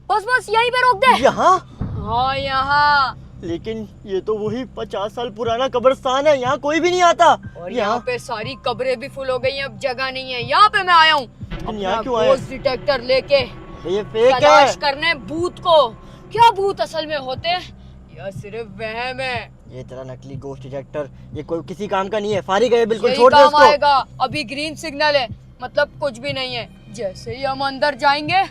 बस बस यहीं पे रोक दे। यहाँ? हाँ यहाँ। लेकिन ये तो वही 50 साल पुराना कब्रिस्तान है, यहाँ कोई भी नहीं आता। और यहाँ पे सारी कब्रें भी फुल हो गई हैं, अब जगह नहीं है। यहाँ पे मैं आया हूँ यहाँ क्यों आए? घोस्ट डिटेक्टर लेके ये फेक तलाश है। करने भूत को। क्या भूत असल में होते हैं या सिर्फ वहम है? ये तेरा नकली घोस्ट डिटेक्टर ये कोई किसी काम का नहीं है, फारिग है बिल्कुल, यही छोड़ दे काम इसको। आएगा। अभी ग्रीन सिग्नल है, मतलब कुछ भी नहीं है। जैसे ही हम अंदर जाएंगे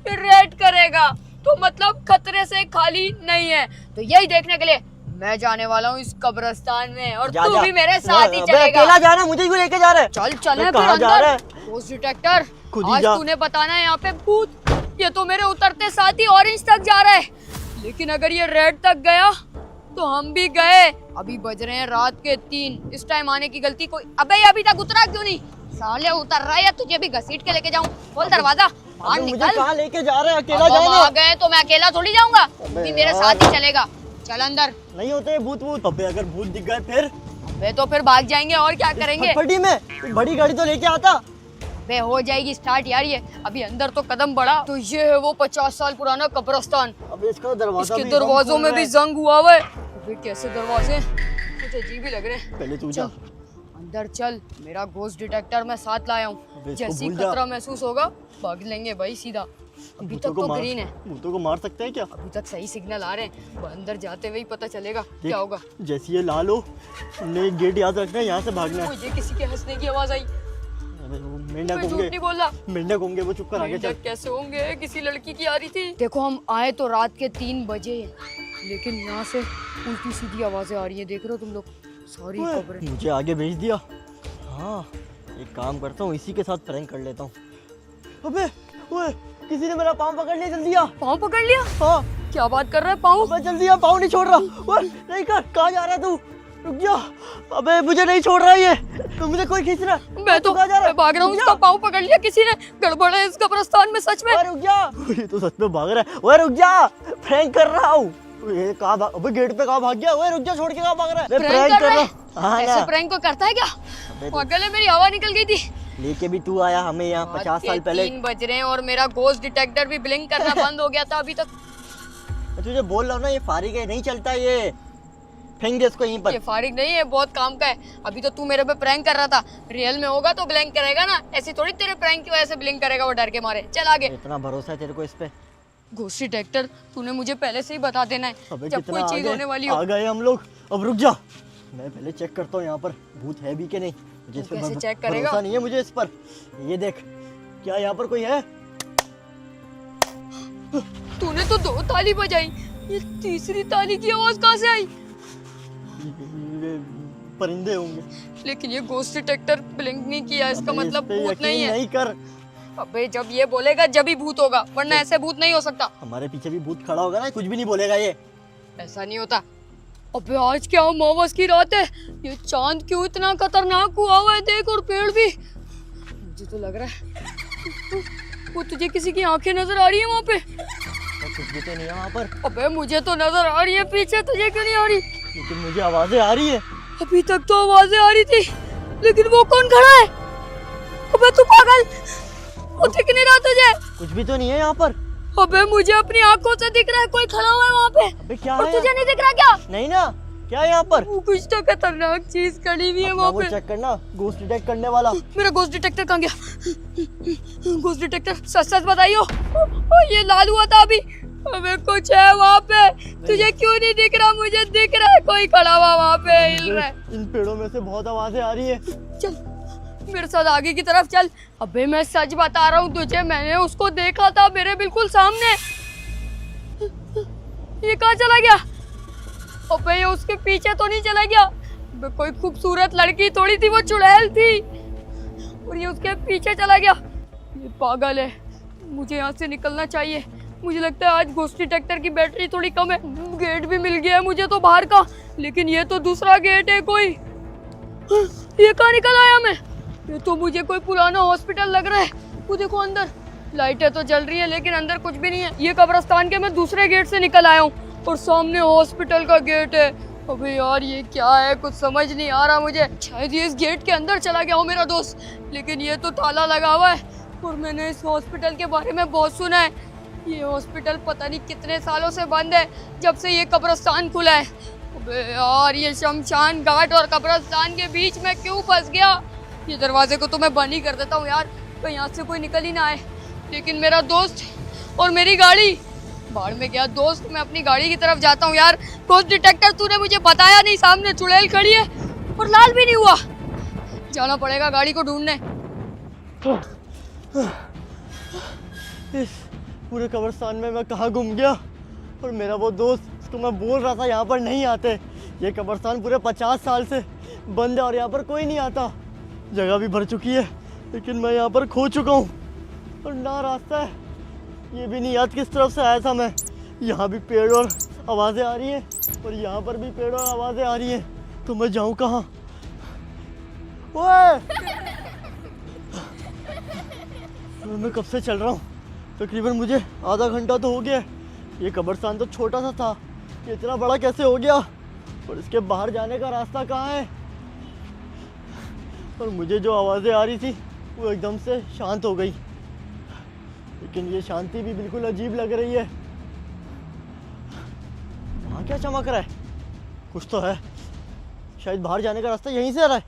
फिर रेड करेगा, तो मतलब खतरे से खाली नहीं है। तो यही देखने के लिए मैं जाने वाला हूँ इस कब्रिस्तान में, और तू भी मेरे साथ ही चलेगा। अकेला जाना, मुझे क्यों लेके जा रहा है? चल चले फिर कहाँ जा रहा है? अंदर। घोस्ट डिटेक्टर खुद ही आज जा। तूने बताना है यहाँ पे भूत। ये तो मेरे उतरते साथ ही ऑरेंज तक जा रहा है, लेकिन अगर ये रेड तक गया तो हम भी गए। अभी बज रहे हैं रात के 3। इस टाइम आने की गलती कोई। अबे ये अभी तक उतरा क्यों नहीं? साले उतर रहा है या तुझे भी घसीट के लेके जाऊं? खोल दरवाजा, बाहर मुझे निकल। कहाँ लेके जा रहा है? अकेला अब हम जाना आ गए तो मैं अकेला थोड़ी जाऊंगा, तू भी मेरे यार। साथ ही चलेगा। चल अंदर। नहीं होते भूत वूत। अबे अगर भूत दिख गए फिर? वे तो फिर भाग जाएंगे और क्या करेंगे। फटफटी में कोई बड़ी गाड़ी तो लेके आता। वे हो जाएगी स्टार्ट यार। ये अभी अंदर तो कदम बढ़ा तो ये है वो 50 साल पुराना कब्रिस्तान। अब इसका दरवाजा इसके भी दरवाजों बंद में कर भी रहा है। जंग हुआ हुआ है। अबे कैसे दरवाजे, कुछ अजीब ही लग रहे हैं। पहले तू जा। अंदर चल, मेरा घोस्ट डिटेक्टर मैं साथ लाया अबे हूँ। इसको जैसी भूल जा। खतरा महसूस होगा भाग लेंगे भाई सीधा। अभी तक तो ग्रीन है, भूतों को मार सकते हैं क्या? अभी तक सही सिग्नल आ रहे हैं। अब अंदर जाते हुए ही पता चलेगा देख, क्या होगा। जैसे ये लाल हो तुमने एक गेट याद रखना है, यहाँ से भागना है। मुझे किसी के हंसने की आवाज आई। अबे वो मेंढक मैं झूठ होंगे, नहीं बोला। मेंढक होंगे, वो चुप कर आगे चल। मेंढक कैसे होंगे? किसी लड़की की आ रही थी। देखो हम आए तो रात के 3 बजे, लेकिन यहाँ से उल्टी सीधी आवाजें आ रही है। देख रहे हो तुम लोग सारी खबरें। मुझे आगे भेज दिया। हाँ एक काम करता हूँ, इसी के साथ प्रैंक कर लेता हूँ। अबे ओए, किसी ने मेरा पाँव पकड़ लिया, जल्दी आ। पाँव पकड़ लिया? हाँ क्या बात कर रहा है पाँव? अबे जल्दी आ, पाँव नहीं छोड़ रहा। ओए नहीं कर, कहाँ जा रहा है तू? रुक जा। अबे मुझे नहीं छोड़ रहा ये, तो मुझे कोई खींच रहा है। मैं तो कहाँ जा रहा है? मैं भाग रहा हूँ, रुक उसका जा। पाँव पकड़ लिया किसी ने। गड़बड़ है इस कब्रिस्तान में सच में। ओए रुक जा, ये तो सच में भाग रहा है। ओए रुक जा, प्रैंक कर रहा हूँ। ये कहाँ भाग, अबे गेट पे कहाँ भाग गया? ओए रुक जा, छोड़ के कहाँ भाग रहा है? मैं प्रैंक कर रहा है? हाँ ऐसे ना। प्रैंक को करता है क्या? अबे तो पागल है, मेरी हवा निकल गई थी। लेके भी तू आया हमें यहाँ 50 साल पहले। 3 बज रहे हैं और मेरा घोस्ट डिटेक्टर भी ब्लिंक करना बंद हो गया था अभी तक। मैं तुझे बोल रहा हूँ ना, ये फारिग है, नहीं चलता ये। फेंक दे इसको यहीं पर। ये फारिग नहीं है, बहुत काम का है। अभी तो तू मेरे पे प्रैंक कर रहा था, रियल में होगा तो ब्लिंक करेगा ना। ऐसी थोड़ी तेरे प्रैंक की वजह से ब्लिंक करेगा वो डर के मारे। चल आगे। इतना भरोसा है तेरे को इस पे? घोस्ट डिटेक्टर तूने मुझे पहले से ही बता देना है अबे जब कितना कोई चीज आगे होने वाली हो। आ गए हम लोग। अब रुक जा, मैं पहले चेक करता हूँ यहाँ पर भूत है भी कि नहीं। मुझे इस पे कैसे चेक करेगा? भरोसा नहीं है मुझे इस पर। ये देख, क्या यहाँ पर कोई है? तूने तो 2 ताली बजाई, ये तीसरी ताली की आवाज कहाँ से आई? ये परिंदे होंगे। लेकिन ये घोस्ट डिटेक्टर ब्लिंक नहीं किया, इसका अबे, मतलब इस पे भूत यकीन नहीं है। नहीं कर। अबे जब ये बोलेगा जब ही भूत होगा, वरना ऐसे भूत नहीं हो सकता। हमारे पीछे भी भूत खड़ा होगा ना, कुछ भी नहीं बोलेगा ये। ऐसा नहीं होता। अबे आज क्या अमावस की रात है, ये चांद क्यों इतना खतरनाक हुआ हुआ है? देख, और पेड़ भी। मुझे तो लग रहा है वो तुझे किसी की आंखें नजर आ रही है वहाँ पे। कुछ भी तो नहीं है वहाँ पर। अबे मुझे तो नजर आ रही है पीछे, तुझे क्यों नहीं आ रही? लेकिन मुझे आवाजें आ रही है। अभी तक तो आवाजें आ रही थी, लेकिन वो कौन खड़ा है? अबे तू पागल, वो दिख नहीं रहा तुझे? कुछ भी तो नहीं है यहाँ पर। अबे मुझे अपनी आंखों से दिख रहा है, कोई खड़ा हुआ है वहाँ पे। अबे क्या और है? तुझे नहीं दिख रहा क्या? नहीं ना, क्या है यहाँ पर? वो कुछ तो खतरनाक चीज खड़ी हुई है वहाँ वो पे। चेक करना, घोस्ट डिटेक्ट करने वाला। मेरा घोस्ट डिटेक्टर कहाँ गया? घोस्ट डिटेक्टर सच सच बताइयो, ये लाल हुआ था अभी। अबे कुछ है वहाँ पे, तुझे क्यों नहीं दिख रहा? मुझे दिख रहा है, कोई खड़ा हुआ वहाँ पे हिल रहा है। इन पेड़ों में से बहुत आवाजें आ रही है। चल मेरे साथ आगे की तरफ चल। अबे मैं सच बता रहा हूँ तुझे, मैंने उसको देखा था मेरे बिल्कुल सामने। ये कहाँ चला गया? अबे ये उसके पीछे तो नहीं चला गया? अबे कोई खूबसूरत लड़की थोड़ी थी, वो चुड़ैल थी, और ये उसके पीछे चला गया। ये पागल है, मुझे यहाँ से निकलना चाहिए। मुझे लगता है आज घोस्ट डिटेक्टर की बैटरी थोड़ी कम है। गेट भी मिल गया है मुझे तो बाहर का, लेकिन ये तो दूसरा गेट है कोई। ये कहाँ निकल आया मैं? ये तो मुझे कोई पुराना हॉस्पिटल लग रहा है। वो देखो अंदर लाइटें तो जल रही है, लेकिन अंदर कुछ भी नहीं है। ये कब्रिस्तान के मैं दूसरे गेट से निकल आया हूँ और सामने हॉस्पिटल का गेट है। अबे यार ये क्या है, कुछ समझ नहीं आ रहा मुझे। शायद ये इस गेट के अंदर चला गया हो मेरा दोस्त, लेकिन ये तो ताला लगा हुआ है और मैंने इस हॉस्पिटल के बारे में बहुत सुना है। ये हॉस्पिटल पता नहीं कितने सालों से बंद है, जब से ये कब्रिस्तान खुला है। अबे यार, ये शमशान घाट और कब्रिस्तान के बीच में क्यों फंस गया? ये दरवाजे को तो मैं बंद ही कर देता हूँ यार, तो यहाँ से कोई निकल ही ना आए। लेकिन मेरा दोस्त और मेरी गाड़ी बाढ़ में गया। दोस्त, मैं अपनी गाड़ी की तरफ जाता हूँ यार। घोस्ट डिटेक्टर, तूने मुझे बताया नहीं, सामने चुड़ैल खड़ी है और लाल भी नहीं हुआ। जाना पड़ेगा गाड़ी को ढूंढने। इस पूरे कब्रिस्तान में मैं कहाँ गुम गया? और मेरा वो दोस्त, उसको मैं बोल रहा था यहाँ पर नहीं आते। ये कब्रिस्तान पूरे 50 साल से बंद है और यहाँ पर कोई नहीं आता। जगह भी भर चुकी है, लेकिन मैं यहाँ पर खो चुका हूँ और ना रास्ता है। ये भी नहीं याद किस तरफ से आया था मैं। यहाँ भी पेड़ और आवाज़ें आ रही हैं और यहाँ पर भी पेड़ और आवाज़ें आ रही हैं, तो मैं जाऊँ कहाँ? ओए! मैं कब से चल रहा हूँ? तकरीबन मुझे आधा घंटा तो हो गया। ये कब्रिस्तान तो छोटा सा था, ये इतना बड़ा कैसे हो गया? और इसके बाहर जाने का रास्ता कहाँ है? और मुझे जो आवाज़ें आ रही थी वो एकदम से शांत हो गई, लेकिन ये शांति भी बिल्कुल अजीब लग रही है। वहाँ क्या चमक रहा है? कुछ तो है, शायद बाहर जाने का रास्ता यहीं से आ रहा है।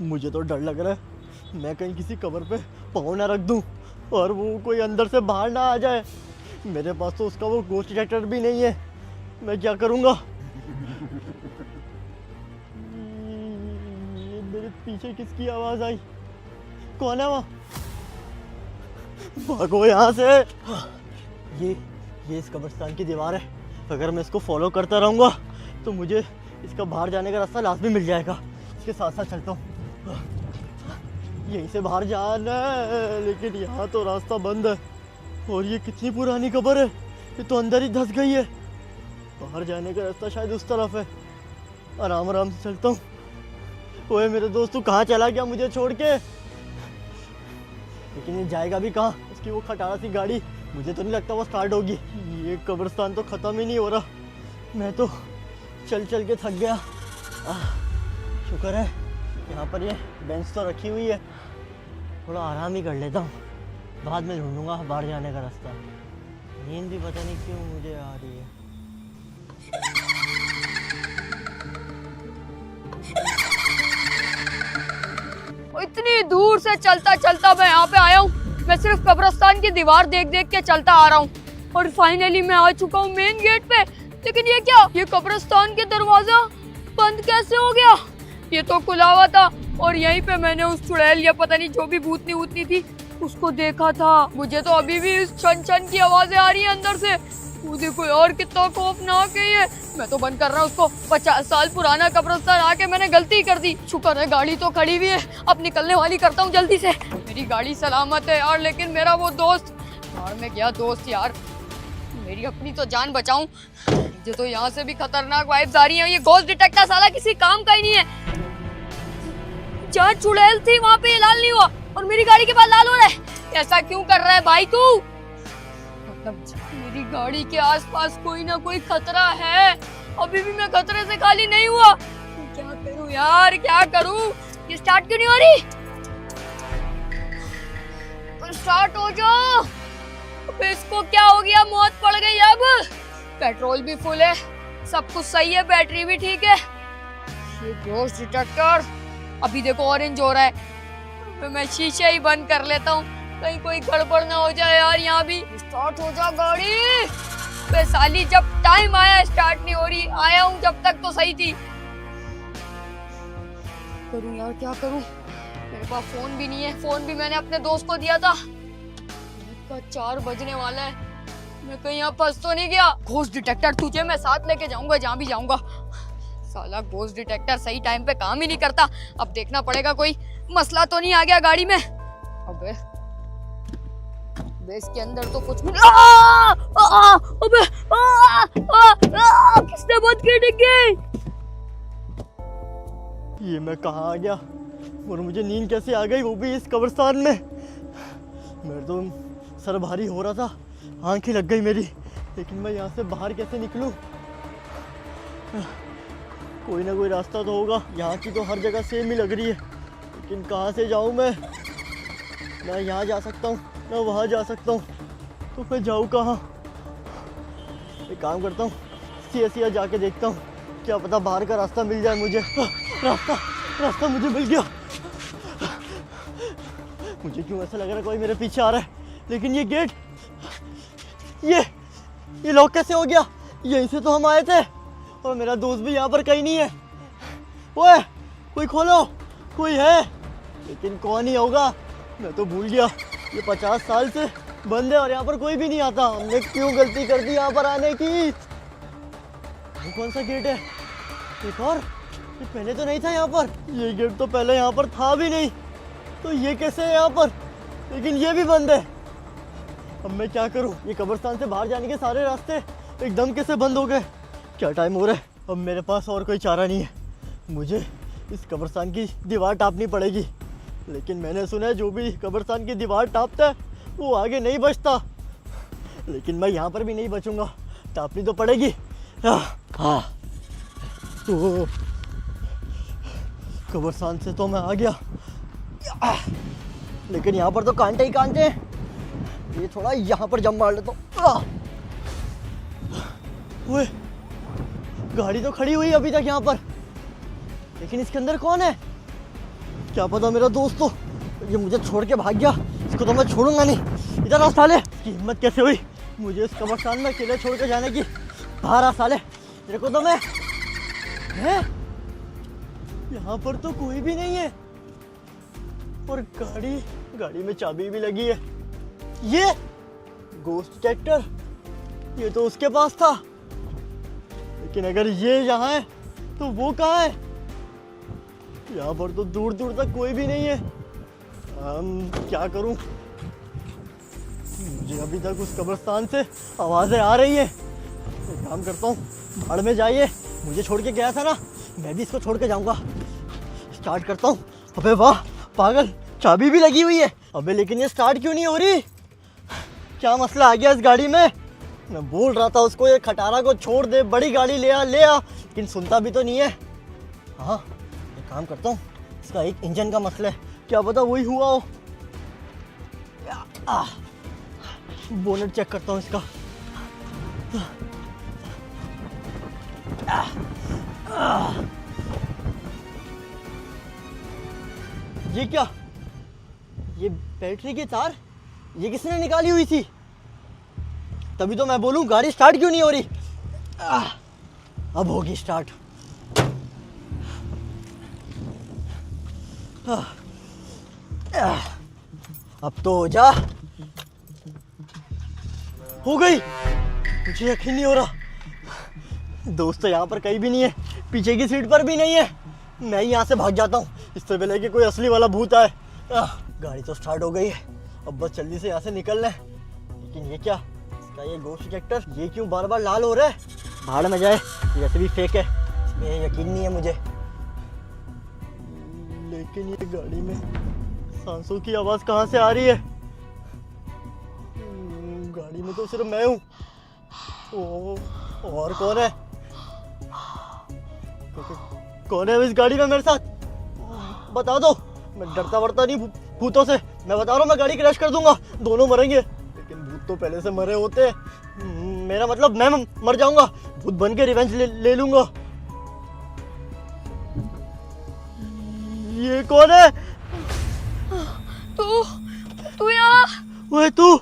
मुझे तो डर लग रहा है मैं कहीं किसी कब्र पे पाँव ना रख दूँ और वो कोई अंदर से बाहर ना आ जाए। मेरे पास तो उसका वो घोस्ट डिटेक्टर भी नहीं है, मैं क्या करूँगा? ये मेरे पीछे किसकी आवाज़ आई? कौन है वहाँ? भागो यहाँ से। ये इस कब्रिस्तान की दीवार है। अगर मैं इसको फॉलो करता रहूँगा तो मुझे इसका बाहर जाने का रास्ता लाजमी मिल जाएगा। इसके साथ साथ चलता हूँ, यहीं से बाहर जाना है, लेकिन यहाँ तो रास्ता बंद है। और ये कितनी पुरानी कब्र है, ये तो अंदर ही धंस गई है। बाहर जाने का रास्ता शायद उस तरफ है। आराम आराम से चलता हूँ। ओए मेरे दोस्त, तू कहाँ चला गया मुझे छोड़ के? लेकिन ये जाएगा भी कहाँ? उसकी वो खटारा सी गाड़ी, मुझे तो नहीं लगता वो स्टार्ट होगी। ये कब्रिस्तान तो ख़त्म ही नहीं हो रहा। मैं तो चल चल के थक गया। शुक्र है यहाँ पर ये बेंच तो रखी हुई है, थोड़ा आराम ही कर लेता हूँ, बाद में ढूंढूंगा बाहर जाने का रास्ता। नींद भी पता नहीं क्यों मुझे आ रही है। इतनी दूर से चलता चलता मैं यहाँ पे आया हूँ। मैं सिर्फ कब्रिस्तान की दीवार देख देख के चलता आ रहा हूँ और फाइनली मैं आ चुका हूँ मेन गेट पे। लेकिन ये क्या, ये कब्रिस्तान के दरवाजा बंद कैसे हो गया? ये तो खुला हुआ था और यहीं पे मैंने उस चुड़ैल या पता नहीं जो भी भूतनी वूतनी थी उसको देखा था। मुझे तो अभी भी इस छन छन की आवाजें आ रही है अंदर से। वो देखो यार, कितना खौफनाक है ये। मैं तो बंद कर रहा हूँ उसको। 50 साल पुराना कब्रिस्तान आके मैंने गलती कर दी। शुक्र है गाड़ी तो खड़ी हुई है, अब निकलने वाली करता हूँ जल्दी से। मेरी गाड़ी सलामत है यार, लेकिन मेरा वो दोस्त बाहर में गया। दोस्त यार, मेरी अपनी तो जान बचाऊं। मुझे तो यहाँ से भी खतरनाक वाइब्स आ रही हैं। ये घोस्ट डिटेक्टर साला किसी काम का ही नहीं है। जहाँ चुड़ैल थी वहाँ पे ये लाल नहीं हुआ और मेरी गाड़ी के पास लाल हो रहा है। ऐसा क्यों कर रहा है भाई तू? मतलब मेरी गाड़ी के आसपास कोई ना कोई खतरा है। अभी भी मैं खतरे से खाली नहीं हुआ। क्या करूं यार, क्या करूं? ये स्टार्ट क्यों नहीं हो रही? तो स्टार्ट हो जाओ। अबे इसको क्या हो गया? मौत पड़ गई अब। पेट्रोल भी फुल है, सब कुछ सही है, बैटरी भी ठीक है। ये घोस्ट डिटेक्टर अभी देखो ऑरेंज हो रहा है। तो मैं शीशे ही बंद कर लेता हूँ, कहीं कोई गड़बड़ ना हो जाए यार। यहाँ भी स्टार्ट हो जा गाड़ी। बे साली, जब टाइम आया स्टार्ट नहीं हो रही। आया हूँ जब तक तो सही थी। करूँ यार, क्या करूँ? मेरे पास फोन भी नहीं है। फोन भी मैंने अपने दोस्त को दिया था। 4 बजने वाला है, मैं कहीं यहाँ फंस तो नहीं गया? घोस्ट डिटेक्टर तुझे मैं साथ लेके जाऊंगा जहाँ भी जाऊंगा। साला घोस्ट डिटेक्टर सही टाइम पे काम ही नहीं करता। अब देखना पड़ेगा कोई मसला तो नहीं आ गया गाड़ी में। अबे इसके अंदर तो कुछ अबे किसने बंद की डिग्गी? ये मैं कहाँ आ गया और मुझे नींद कैसे आ गई, वो भी इस कब्रिस्तान में? मेरे तो सर भारी हो रहा था, आंखें लग गई मेरी। लेकिन मैं यहाँ से बाहर कैसे निकलूँ? कोई ना कोई रास्ता तो होगा। यहाँ की तो हर जगह सेम ही लग रही है, लेकिन कहाँ से जाऊँ मैं? ना यहाँ जा सकता हूँ ना वहाँ जा सकता हूँ। तो मैं जाऊँ कहाँ? एक काम करता हूँ, सीधा जाके देखता हूँ, क्या पता बाहर का रास्ता मिल जाए मुझे। रास्ता मुझे मिल गया। मुझे क्यों ऐसा लग रहा है कोई मेरे पीछे आ रहा है, लेकिन ये गेट, ये लॉक कैसे हो गया? यहीं से तो हम आए थे और मेरा दोस्त भी यहाँ पर कहीं नहीं है। ओए, कोई खोलो, कोई है, लेकिन कौन ही होगा? मैं तो भूल गया, ये 50 साल से बंद है और यहाँ पर कोई भी नहीं आता। हमने क्यों गलती कर दी यहाँ पर आने की? ये कौन सा गेट है? एक और, ये पहले तो नहीं था यहाँ पर। ये गेट तो पहले यहाँ पर था भी नहीं, तो ये कैसे है यहाँ पर? लेकिन ये भी बंद है। अब मैं क्या करूँ? ये कब्रिस्तान से बाहर जाने के सारे रास्ते एकदम कैसे बंद हो गए? क्या टाइम हो रहा है? अब मेरे पास और कोई चारा नहीं है, मुझे इस कब्रिस्तान की दीवार टापनी पड़ेगी। लेकिन मैंने सुना है जो भी कब्रिस्तान की दीवार टापता है वो आगे नहीं बचता। लेकिन मैं यहाँ पर भी नहीं बचूंगा, टापनी तो पड़ेगी। हाँ, तो कब्रिस्तान से तो मैं आ गया, लेकिन यहाँ पर तो कांटे ही कांटे हैं। ये थोड़ा यहाँ पर जम मार लेता हूँ। ओए, गाड़ी तो खड़ी हुई है अभी तक यहाँ पर, लेकिन इसके अंदर कौन है? क्या पता मेरा दोस्त तो ये मुझे छोड़ के भाग गया, इसको तो मैं छोड़ूंगा नहीं। इधर आ साले, इसकी हिम्मत कैसे हुई मुझे इस कब्रिस्तान में अकेले छोड़ के जाने की? बाहर आ साले, तेरे को तो मैं है? यहाँ पर तो कोई भी नहीं है और गाड़ी में चाबी भी लगी है। ये गोस्ट डिटेक्टर, ये तो उसके पास था, लेकिन अगर ये यहाँ है तो वो कहाँ है? यहाँ पर तो दूर दूर तक कोई भी नहीं है। क्या करूं? मुझे अभी तक उस कब्रिस्तान से आवाजें आ रही है। एक काम करता हूँ, भाड़ में जाइए, मुझे छोड़ के गया था ना, मैं भी इसको छोड़ के जाऊंगा। स्टार्ट करता हूँ। अबे वाह पागल, चाबी भी लगी हुई है। अबे लेकिन ये स्टार्ट क्यों नहीं हो रही? क्या मसला आ गया इस गाड़ी में? मैं बोल रहा था उसको ये खटारा को छोड़ दे, बड़ी गाड़ी ले आ, लेकिन सुनता भी तो नहीं है। हाँ, एक काम करता हूँ, इसका एक इंजन का मसला है, क्या पता वही हुआ हो। बोनेट चेक करता हूँ इसका। ये क्या? ये बैटरी की तार, ये किसने निकाली हुई थी? तभी तो मैं बोलूं गाड़ी स्टार्ट क्यों नहीं हो रही? अब होगी स्टार्ट। अब तो हो जा। हो गई, मुझे यकीन नहीं हो रहा। दोस्त तो यहाँ पर कहीं भी नहीं है, पीछे की सीट पर भी नहीं है। मैं ही यहाँ से भाग जाता हूँ, इससे पहले कि कोई असली वाला भूत आए। गाड़ी तो स्टार्ट हो गई है, अब बस जल्दी से यहाँ से निकलना है। लेकिन ये क्या, इसका ये गोस्ट डिटेक्टर ये क्यों बार बार लाल हो रहा है? भाड़ में जाए, वैसे भी फेक है, इसमें यकीन नहीं है मुझे। लेकिन ये गाड़ी में सांसों की आवाज कहाँ से आ रही है? गाड़ी में तो सिर्फ मैं हूँ। और कौन है? कौन है इस गाड़ी में मेरे साथ? बता दो। मैं डरता वरता नहीं भूतों से, मैं बता रहा हूँ, मैं गाड़ी क्रैश कर दूंगा, दोनों मरेंगे। लेकिन भूत तो पहले से मरे होते, मेरा मतलब मैं मर जाऊंगा, भूत बन के रिवेंज ले लूंगा। ये कौन है? तू यहाँ? ओए तू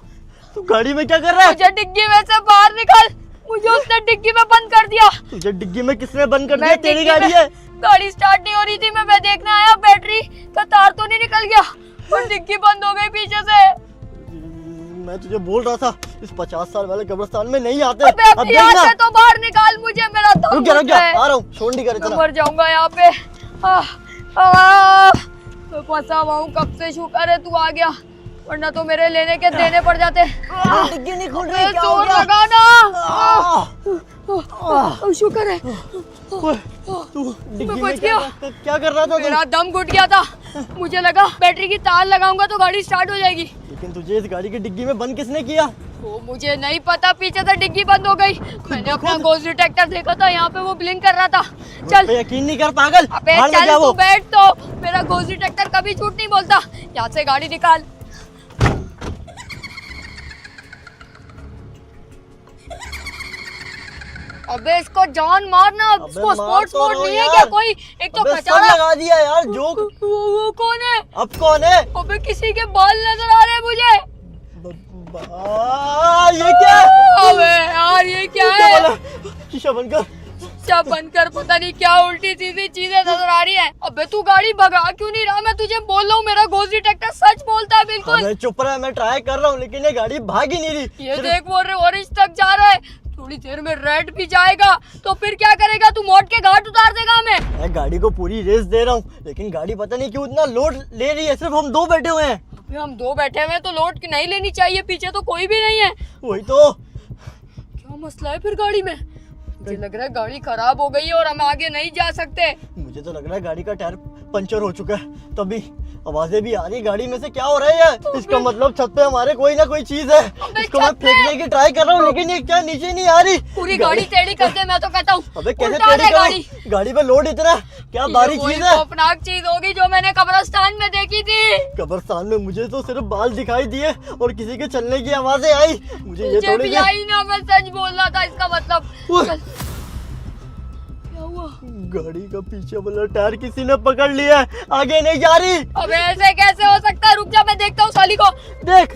गाड़ी में क्या कर रहा है? मुझे डिग्गी में से बाहर निकाल, मुझे उसने डिग्गी में बंद कर दिया। तुझे डिग्गी में किसने बंद कर दिया? तेरी गाड़ी है। गाड़ी स्टार्ट नहीं हो रही थी, मैं देखने आया बैटरी का तार तो नहीं निकल गया और डिग्गी बंद हो गई पीछे से। मैं तुझे बोल रहा था इस 50 साल वाले कब्रिस्तान में नहीं आते। अब यहाँ से तो बाहर निकाल मुझे, मेरा दम रुक जा, आ रहा हूँ, छोड़ नहीं कर इतना। मर जाऊंगा यहाँ पे। मैं फंसा हुआ हूँ कब से, शुक्र है तू आ गया, वरना तो मेरे लेने के देने पड़ जाते। डिग्गी नहीं खुल रही, क्या हो जोर गया? लगा ना। शुक्र है। तू डिग्गी बच में गया। क्या कर रहा था? मेरा दम घुट गया था, मुझे लगा बैटरी की तार लगाऊंगा तो गाड़ी स्टार्ट हो जाएगी। लेकिन तुझे इस गाड़ी की डिग्गी में बंद किसने किया? वो मुझे नहीं पता, पीछे से डिग्गी बंद हो गई। मैंने अपना गोस्ट डिटेक्टर देखा था, यहाँ पे वो ब्लिंक कर रहा था। चल, यकीन नहीं कर पागल। अबे चल तू बैठ, तो मेरा गोस्ट डिटेक्टर कभी झूठ नहीं बोलता। यहाँ से गाड़ी निकाल। अबे इसको जान मारना, अबे इसको मार स्पोर्ट्स तो मोड रहा हूँ नहीं है यार। क्या कोई? एक तो अबे सब बेचारा लगा दिया यार जोक। वो कौन है? अब कौन है? अबे किसी के बाल नजर आ रहे हैं मुझे। ये क्या है? अबे यार ये क्या क्या है? बोला? शीशा बंद कर। शीशा बंद कर, पता नहीं क्या उल्टी सीधी चीजें नजर आ रही है। अबे तू गाड़ी भगा क्यों नहीं रहा? मैं तुझे बोल रहा हूँ, मेरा गोस्ट डिटेक्टर सच बोलता है बिल्कुल। अबे चुप रहा, मैं ट्राई कर रहा हूँ लेकिन ये गाड़ी भाग ही नहीं रही। ये देख वो ऑरेंज तक जा रहा है, थोड़ी देर में रेड भी जाएगा, तो फिर क्या करेगा तू? मौत के घाट उतार देगा हमें। मैं गाड़ी को पूरी रेस दे रहा हूँ लेकिन गाड़ी पता नहीं क्यों इतना लोड ले रही है। सिर्फ हम दो बैठे हुए हैं। अबे हम दो बैठे हुए हैं तो लोड नहीं लेनी चाहिए, पीछे तो कोई भी नहीं है। वही तो। क्या मसला है फिर गाड़ी में? मुझे लग रहा है गाड़ी खराब हो गई है और हम आगे नहीं जा सकते। मुझे तो लग रहा है गाड़ी का टायर पंचर हो चुका है, तभी आवाजें भी आ रही गाड़ी में से। क्या हो रहा है यार? इसका मतलब छत पे हमारे कोई ना कोई चीज है। इसको मैं फेंकने की ट्राई कर रहा हूँ लेकिन ये क्या नीचे नहीं आ रही। पूरी गाड़ी टेढ़ी कर दे, मैं तो कहता हूँ। अबे कैसे उल्टा दे टेढ़ी गाड़ी। करूं? गाड़ी पे लोड इतना, क्या भारी ये वही चीज है। खौफनाक चीज होगी जो मैंने कब्रिस्तान में देखी थी। कब्रिस्तान में मुझे तो सिर्फ बाल दिखाई दिए और किसी के चलने की आवाजें आई। मुझे ये मुझे थोड़ी भी आई ना, मैं सच बोल रहा था। इसका मतलब उह। चल। क्या हुआ? गाड़ी का पीछे वाला टायर किसी ने पकड़ लिया है, आगे नहीं जा रही। अबे ऐसे कैसे हो सकता है? रुक जा, मैं देखता हूँ साली को। देख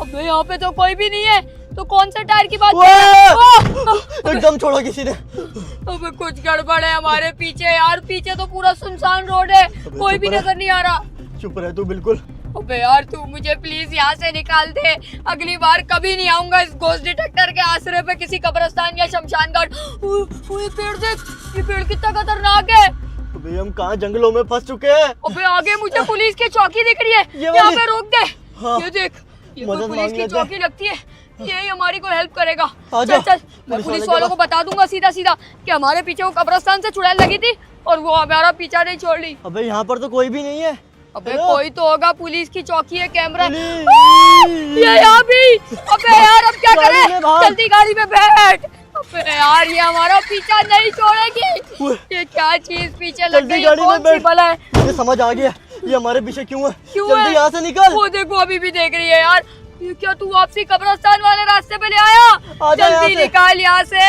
अबे यहाँ पे तो कोई भी नहीं है, तो कौन से टायर की बात कर ओए! रहा है? ओह! एकदम छोड़ा किसी ने। अबे कुछ गड़बड़ है हमारे पीछे यार। पीछे तो पूरा सुनसान रोड है, कोई भी चुप रह। नजर नहीं आ रहा। चुप रह तू बिल्कुल। अबे यार तू मुझे प्लीज यहाँ से निकाल दे। अगली बार कभी नहीं आऊंगा इस गोस्ट डिटेक्टर के आसरे पे किसी कब्रिस्तान या शमशान घाट। ये पेड़ देख, ये पेड़ कितना खतरनाक है। अबे हम कहाँ जंगलों में फंस चुके हैं। अबे आगे मुझे पुलिस की चौकी दिख रही है, ये यहाँ वाली? पे रोक दे। हाँ। ये देख, ये कोई मदद पुलिस मांग की लेते हैं। चौकी लगती है, यही हमारी को हेल्प करेगा। आजा। चल चल, मैं पुलिस पुलिस वाले वालों के को बता दूंगा सीधा सीधा कि हमारे पीछे वो कब्रिस्तान से चुड़ैल लगी थी और वो हमारा पीछा नहीं छोड़ रही। अबे यहाँ पर तो कोई भी नहीं है। अबे हेलो? कोई तो होगा, पुलिस की चौकी है, कैमरा है। पुलिस! ये यहाँ भी। अबे यार अब क्या गाड़ी करें? में भाग। जल्दी गाड़ी में बैठ। अबे यार ये हमारा पीछा नहीं छोड़ेगी। उह। ये क्या चीज पीछे लग जल्दी गई? गाड़ी में कौन सी बैठ। बला है? मुझे समझ आ गया ये हमारे पीछे क्यों है। क्यों जल्दी है? यहाँ से निकल। वो देखो अभी भी देख रही है यार। ये क्या तू वापसी कब्रिस्तान वाले रास्ते पे ले आया? आजा यहाँ जल्दी से। निकाल यहाँ से।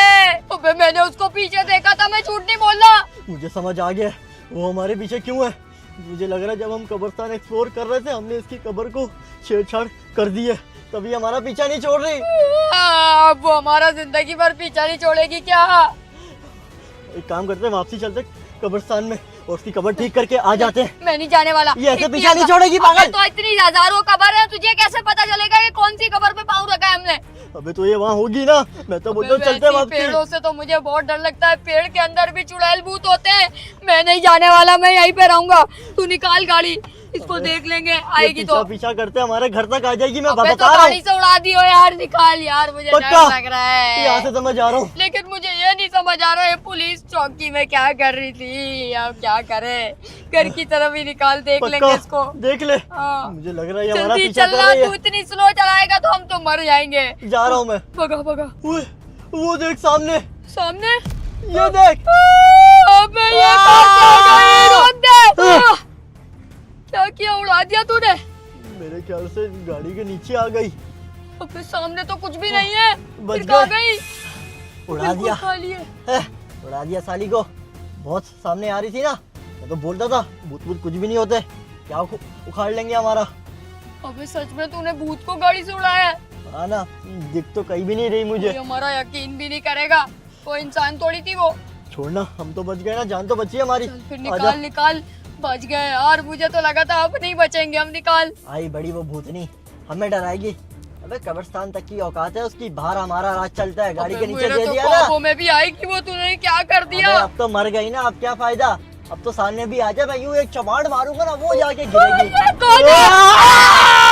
अबे मैंने उसको पीछे देखा था, मैं झूठ नहीं बोल रहा। मुझे समझ आ गया वो हमारे पीछे क्यों है। मुझे लग रहा है जब हम कब्रिस्तान एक्सप्लोर कर रहे थे हमने इसकी कब्र को छेड़छाड़ कर दी है, तभी हमारा पीछा नहीं छोड़ रही। अब वो हमारा जिंदगी भर पीछा नहीं छोड़ेगी क्या? एक काम करते हैं, वापसी चलते कब्रिस्तान में और उसकी कब्र ठीक करके आ जाते हैं। मैं नहीं जाने वाला। ये ऐसे इतनी पीछा नहीं आसान- छोड़ेगी अबे पागल। तो इतनी हजारों कबर है, तुझे कैसे पता चलेगा कि कौन सी कबर पे पाँव रखा है हमने? अबे तो ये वहाँ होगी ना, मैं तो बोलता हूँ अबे चलते वैसी पेड़ों वापसी। से तो मुझे बहुत डर लगता है। पेड़ के अंदर भी चुड़ैल भूत होते हैं। मैं नहीं जाने वाला, मैं यहीं पे रहूंगा। तू निकाल गाड़ी, इसको देख लेंगे, आएगी तो। पीछा करते हमारे घर तक आ जाएगी। मैं अबे तो बता रहा गाड़ी हूँ से उड़ा दियो यार, निकाल यार, मुझे डर पक्का? लग रहा है। यहाँ से तो मैं जा रहा हूँ। लेकिन मुझे ये नहीं समझ आ रहा है पुलिस चौकी में क्या कर रही थी। अब क्या करे? घर की तरफ ही निकाल, देख लेंगे पक्का इसको। देख ले। हाँ। मुझे लग रहा है ये हमारा जल्दी पीछा कर चलना, रही तू है। इतनी स्लो चलाएगा तो हम तो मर जाएंगे। जा रहा हूँ मैं। भगा भगा। ओए, वो देख सामने, सामने ये देख। अबे ये कैसे हो गई? रोक दे। क्या किया? उड़ा दिया तूने? मेरे ख्याल से गाड़ी के नीचे आ गई। अबे सामने तो कुछ भी नहीं है। बच फिर कहाँ गए। गई? उड़ा बिल्कुल दिया खाली है। है, उड़ा दिया साली को। बहुत सामने आ रही थी ना, मैं तो बोलता था भूत भूत कुछ भी नहीं होते, क्या उखाड़ लेंगे हमारा। अबे सच में तूने भूत को गाड़ी से उड़ाया है? हाँ ना, दिख तो कहीं भी नहीं रही मुझे। ये हमारा यकीन भी नहीं करेगा। कोई इंसान थोड़ी थी वो। छोड़ना, हम तो बच गए ना, जान तो बची है हमारी। चल फिर आजा। निकाल निकाल। बच गए यार, मुझे तो लगा था अब नहीं बचेंगे हम। निकाल। आई बड़ी वो भूतनी, हमें डराएगी। अबे कब्रिस्तान तक की औकात है उसकी, बाहर हमारा राज चलता है। गाड़ी अबे के नीचे मेरे दे तो दिया ना। ख्वाबों में भी आई कि वो तूने क्या कर दिया। अबे अब तो मर गई ना, अब क्या फायदा। अब तो सामने भी आ जाए, मैं यूं एक चमाड़ मारूंगा ना, वो जाके गिरेगी। कौन है?